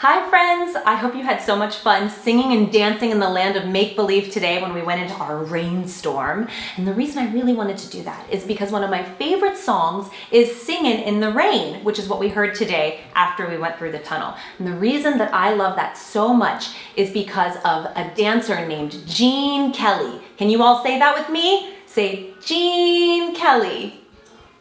Hi friends! I hope you had so much fun singing and dancing in the land of make-believe today when we went into our rainstorm. And the reason I really wanted to do that is because one of my favorite songs is Singin' in the Rain, which is what we heard today after we went through the tunnel. And the reason that I love that so much is because of a dancer named Gene Kelly. Can you all say that with me? Say, Gene Kelly.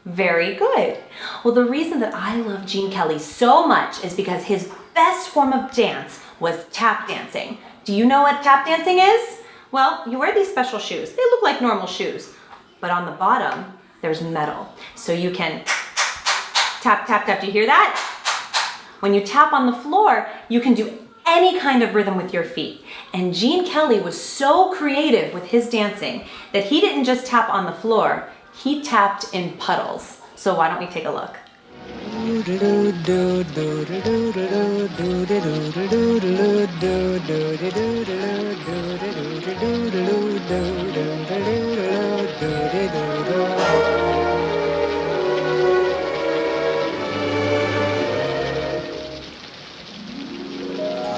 Very good. Well, the reason that I love Gene Kelly so much is because his best form of dance was tap dancing. Do you know what tap dancing is? Well, you wear these special shoes. They look like normal shoes, but on the bottom, there's metal. So you can tap, tap, tap. Do you hear that? When you tap on the floor, you can do any kind of rhythm with your feet. And Gene Kelly was so creative with his dancing that he didn't just tap on the floor, he tapped in puddles. So why don't we take a look?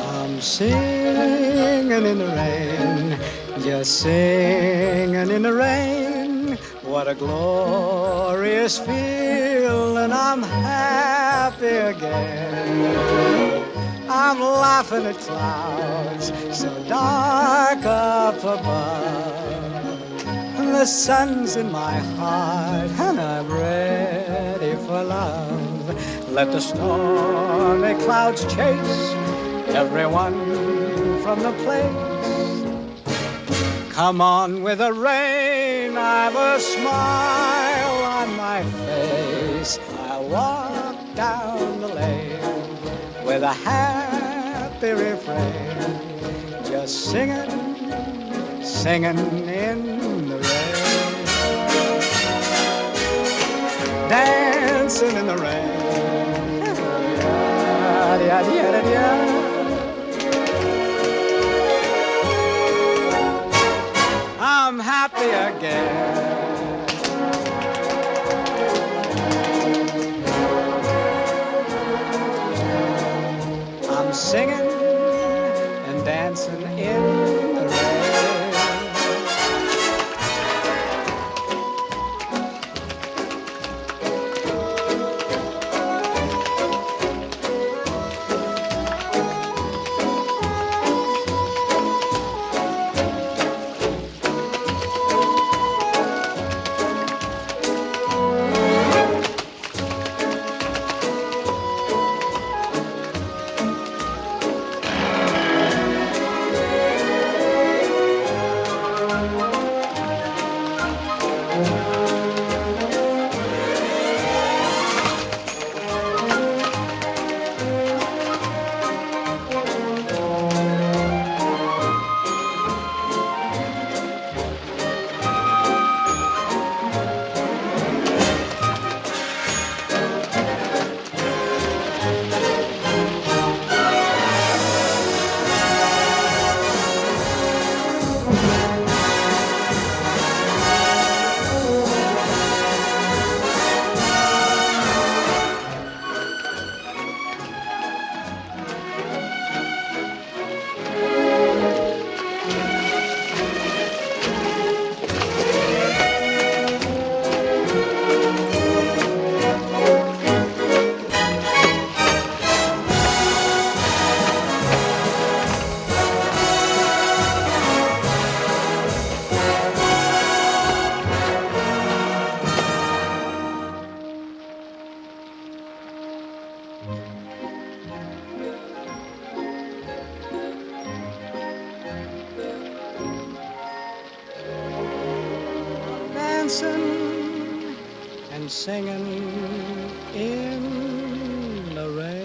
I'm singing in the rain, just singing in the rain. What a glorious feeling, I'm happy again. I'm laughing at clouds so dark up above. The sun's in my heart and I'm ready for love. Let the stormy clouds chase everyone from the place. Come on with the rain, I've a smile on my face. I'll walk down the lane with a happy refrain, just singing, singing in the rain, dancing in the rain. I'm happy again. I'm singing and dancing in the rain. Dancing and singing in the rain.